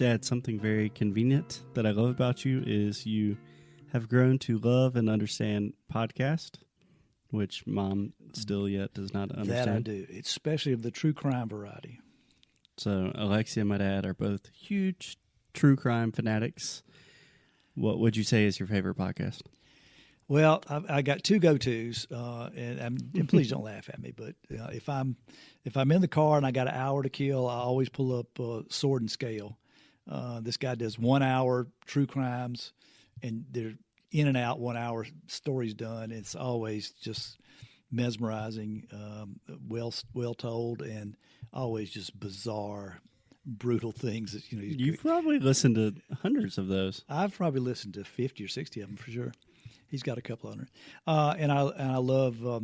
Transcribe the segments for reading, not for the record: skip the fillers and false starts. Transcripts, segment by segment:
Dad, something very convenient that I love about you is you have grown to love and understand podcast, which Mom still yet does not understand. That I do, especially of the true crime variety. So Alexia and my dad are both huge true crime fanatics. What would you say is your favorite podcast? Well, I got two go-tos, and please don't laugh at me. But if I'm in the car and I got an hour to kill, I always pull up Sword and Scale. This guy does 1 hour true crimes, and they're in and out 1 hour stories done. It's always just mesmerizing, well told, and always just bizarre, brutal things. That, You've probably listened to hundreds of those. I've probably listened to 50 or 60 of them for sure. He's got a couple hundred, and I love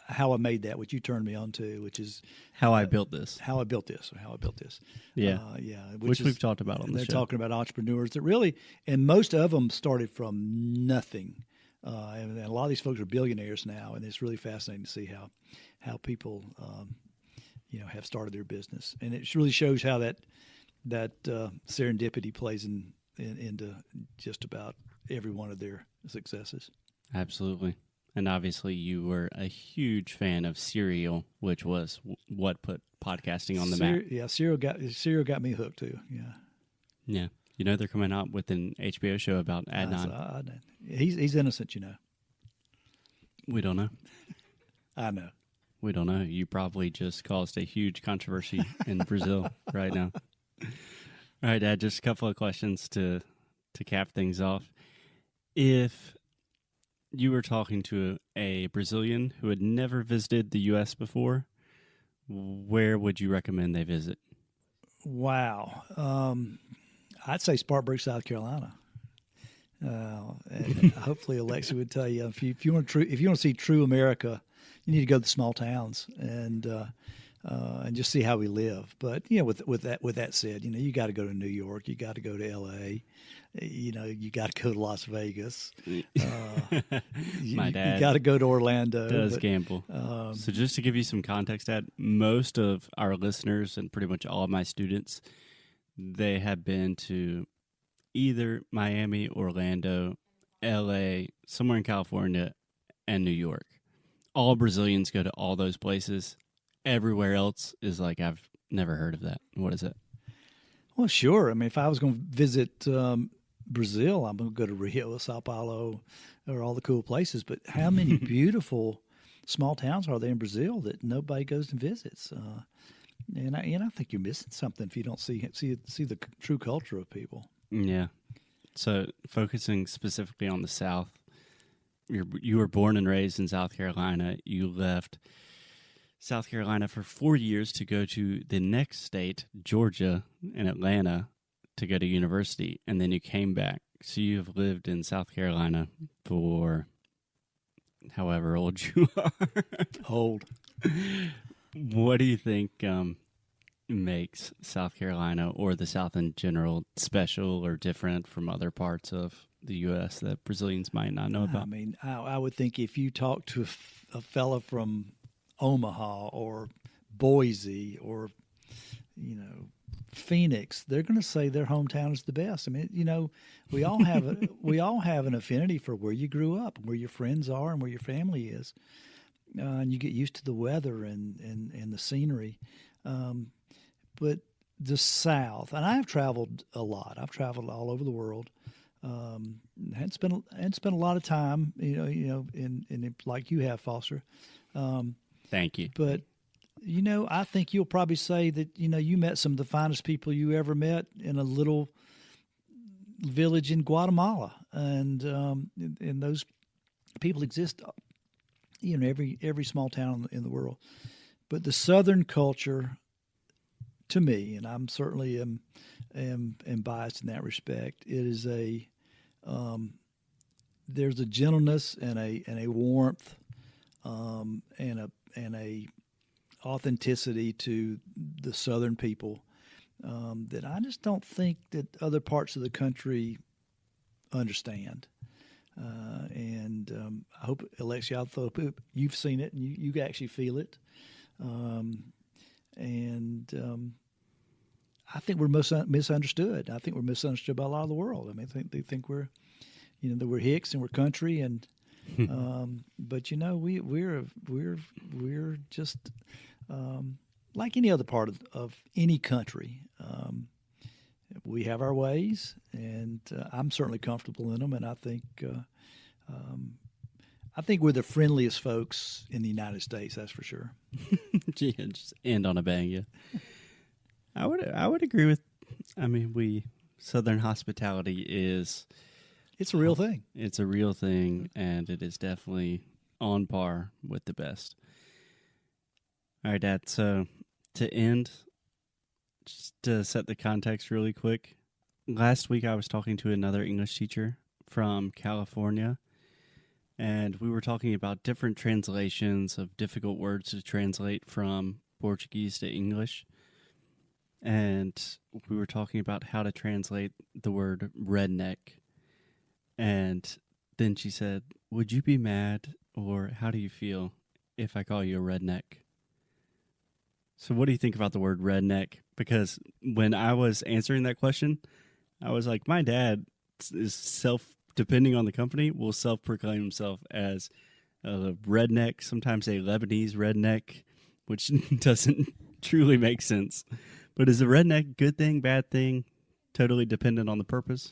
How I Made That, which you turned me on to, which is How I Built This. How I Built This. Yeah, which is, we've talked about on the show. They're talking about entrepreneurs that really, and most of them started from nothing. And a lot of these folks are billionaires now, and it's really fascinating to see how people, have started their business, and it really shows how that serendipity plays into just about every one of their successes. Absolutely. And obviously you were a huge fan of Serial, which was what put podcasting on the map. Yeah, Serial got me hooked too. Yeah. Yeah. They're coming out with an HBO show about Adnan. He's innocent, We don't know. I know. We don't know. You probably just caused a huge controversy in Brazil right now. All right, Dad, just a couple of questions to cap things off. If you were talking to a Brazilian who had never visited the U.S. before, where would you recommend they visit? Wow. I'd say Spartanburg, South Carolina. And hopefully Alexa would tell you if you want to see true America, you need to go to the small towns and just see how we live. But with that said, you got to go to New York, you got to go to L.A., you got to go to Las Vegas. My dad you got to go to Orlando. Does gamble. So just to give you some context, Dad, most of our listeners and pretty much all of my students, they have been to either Miami, Orlando, L.A., somewhere in California, and New York. All Brazilians go to all those places. Everywhere else is like, I've never heard of that. What is it? Well, sure. I mean, if I was going to visit Brazil, I'm going to go to Rio, Sao Paulo, or all the cool places. But how many beautiful small towns are there in Brazil that nobody goes and visits? And I think you're missing something if you don't see the true culture of people. Yeah. So focusing specifically on the South, you were born and raised in South Carolina. You left South Carolina for 4 years to go to the next state, Georgia, in Atlanta, to go to university, and then you came back. So you've lived in South Carolina for however old you are. Old. What do you think makes South Carolina or the South in general special or different from other parts of the U.S. that Brazilians might not know about? I mean, I would think if you talk to a fella from Omaha or Boise or, Phoenix, they're going to say their hometown is the best. I mean, we all have an affinity for where you grew up, where your friends are, and where your family is, and you get used to the weather and the scenery. But the South, and I've traveled a lot. I've traveled all over the world. Hadn't spent a lot of time, in like you have, Foster. Thank you. But I think you'll probably say that you met some of the finest people you ever met in a little village in Guatemala, and those people exist, in every small town in the world. But the Southern culture, to me, and I'm certainly am biased in that respect, it is there's a gentleness and a warmth and a authenticity to the Southern people that I just don't think that other parts of the country understand. And I hope, Alexia, you've seen it and you actually feel it. And I think we're misunderstood. I think we're misunderstood by a lot of the world. I mean, they think we're, that we're Hicks and we're country, and but we're just like any other part of any country. We have our ways, and I'm certainly comfortable in them. And I think we're the friendliest folks in the United States. That's for sure. Yeah, just end on a bang. Yeah, I would agree with. I mean, Southern hospitality is. It's a real thing. It's a real thing, and it is definitely on par with the best. All right, Dad. So to end, just to set the context really quick, last week I was talking to another English teacher from California, and we were talking about different translations of difficult words to translate from Portuguese to English. And we were talking about how to translate the word redneck. And then she said, "Would you be mad, or how do you feel if I call you a redneck?" So what do you think about the word redneck? Because when I was answering that question, I was like, my dad is depending on the company, will self-proclaim himself as a redneck, sometimes a Lebanese redneck, which doesn't truly make sense. But is a redneck good thing, bad thing, totally dependent on the purpose?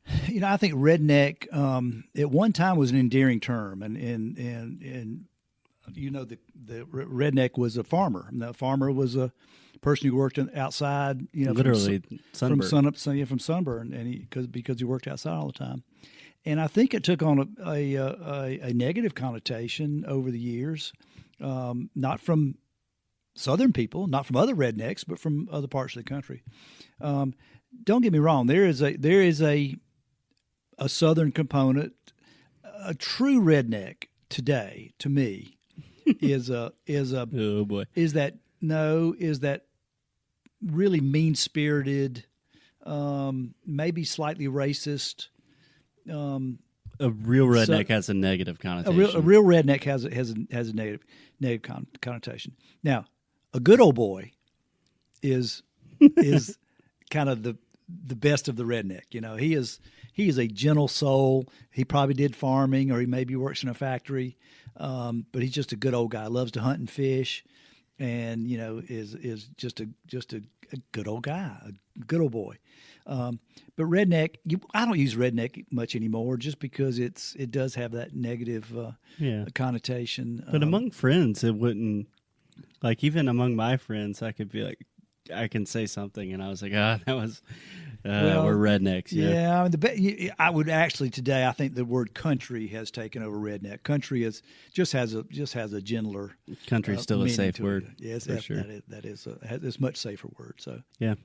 I think redneck at one time was an endearing term, and the redneck was a farmer. And the farmer was a person who worked outside, literally from sunburn, and because he worked outside all the time. And I think it took on a negative connotation over the years, not from Southern people, not from other rednecks, but from other parts of the country. Don't get me wrong; there is a Southern component. A true redneck today, to me, is that really mean-spirited, maybe slightly racist. A real redneck has a negative connotation. A real redneck has a negative connotation. Now, a good old boy is kind of the best of the redneck. He is a gentle soul. He probably did farming, or he maybe works in a factory, but he's just a good old guy. Loves to hunt and fish, and is just a good old guy, a good old boy. But redneck, I don't use redneck much anymore, just because it does have that negative connotation. But among friends, it wouldn't. Like, even among my friends, I could be like, I can say something, and I was like, that was, we're rednecks. Yeah, I would actually today. I think the word country has taken over redneck. Country just has a gentler. Country's still a safe word. Yes, for sure. That is a much safer word. So yeah,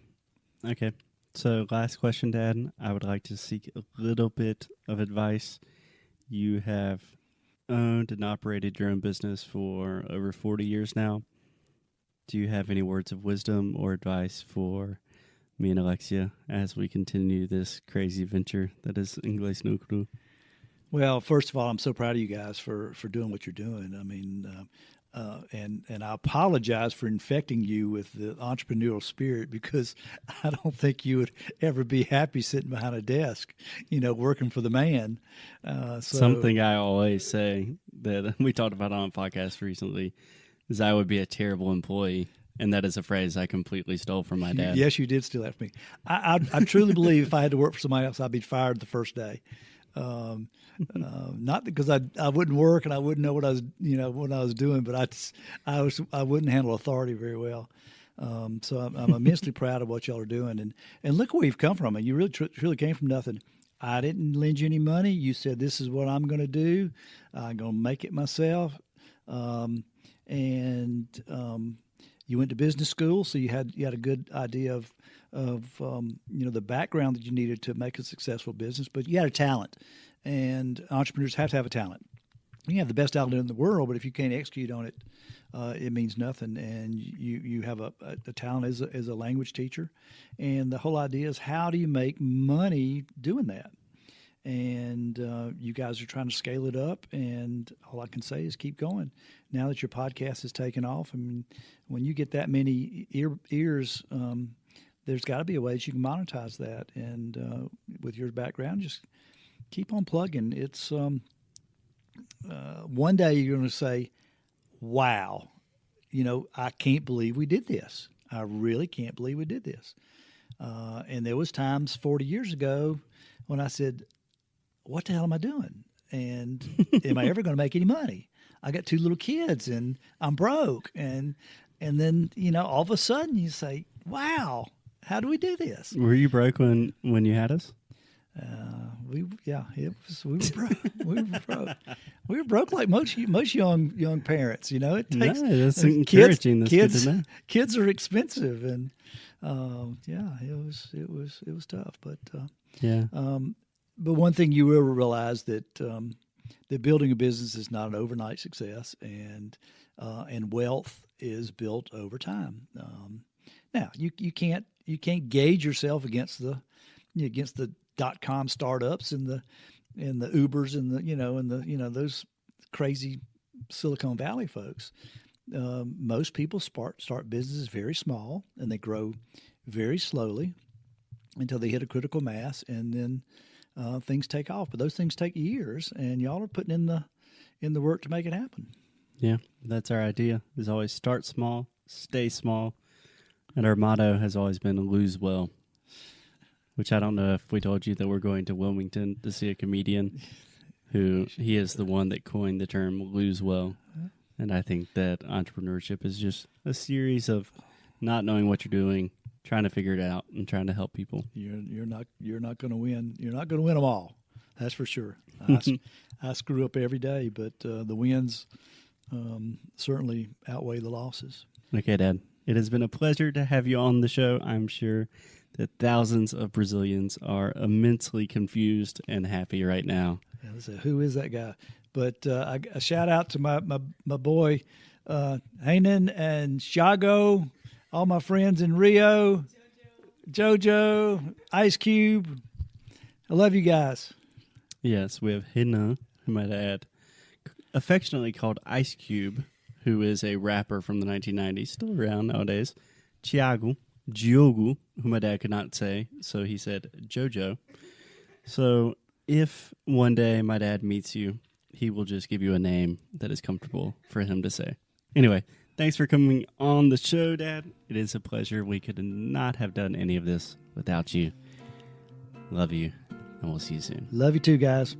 okay. So last question, Dad. I would like to seek a little bit of advice. You have owned and operated your own business for over 40 years now. Do you have any words of wisdom or advice for me and Alexia as we continue this crazy venture that is Inglês no Cru? Well, first of all, I'm so proud of you guys for doing what you're doing. I mean, and I apologize for infecting you with the entrepreneurial spirit, because I don't think you would ever be happy sitting behind a desk, working for the man. Something I always say that we talked about on a podcast recently is I would be a terrible employee, and that is a phrase I completely stole from my dad. Yes, you did steal that from me. I truly believe if I had to work for somebody else, I'd be fired the first day. Not because I wouldn't work and I wouldn't know what I was doing, but I wouldn't handle authority very well. So I'm immensely proud of what y'all are doing, and look where you've come from. And you really truly came from nothing. I didn't lend you any money. You said, "This is what I'm going to do. I'm going to make it myself." You went to business school, so you had a good idea of the background that you needed to make a successful business. But you had a talent, and entrepreneurs have to have a talent. You can have the best talent in the world, but if you can't execute on it, it means nothing. And you have a talent as a language teacher, and the whole idea is, how do you make money doing that? and you guys are trying to scale it up. And all I can say is keep going. Now that your podcast has taken off, I mean, when you get that many ears, there's got to be a way that you can monetize that. And with your background, just keep on plugging. It's one day you're going to say, wow, I can't believe we did this. I really can't believe we did this. And there was times 40 years ago when I said, what the hell am I doing? And am I ever going to make any money? I got 2 little kids and I'm broke. And then, all of a sudden you say, wow, how do we do this? Were you broke when you had us? We were broke. We were broke like most young parents. It takes that's encouraging. That's good to know. Kids are expensive, and it was tough. But but one thing you will realize that building a business is not an overnight success, and wealth is built over time. Now you can't gauge yourself against the .com startups and the Ubers and those crazy Silicon Valley folks. Most people start businesses very small, and they grow very slowly until they hit a critical mass, and then things take off. But those things take years, and y'all are putting in the work to make it happen. Yeah, that's our idea. Is always start small, stay small, and our motto has always been lose well. Which I don't know if we told you that we're going to Wilmington to see a comedian he is the one that coined the term lose well. And I think that entrepreneurship is just a series of not knowing what you're doing, trying to figure it out, and trying to help people. You're not going to win. You're not going to win them all. That's for sure. I screw up every day, but the wins certainly outweigh the losses. Okay, Dad. It has been a pleasure to have you on the show. I'm sure that thousands of Brazilians are immensely confused and happy right now. Yeah, let's say, who is that guy? But a shout out to my boy Hanan and Thiago, all my friends in Rio, Jojo, Ice Cube. I love you guys. Yes, we have Hina, who might add, affectionately called Ice Cube, who is a rapper from the 1990s, still around nowadays. Diogo, who my dad could not say, so he said Jojo. So if one day my dad meets you, he will just give you a name that is comfortable for him to say. Anyway, thanks for coming on the show, Dad. It is a pleasure. We could not have done any of this without you. Love you, and we'll see you soon. Love you too, guys.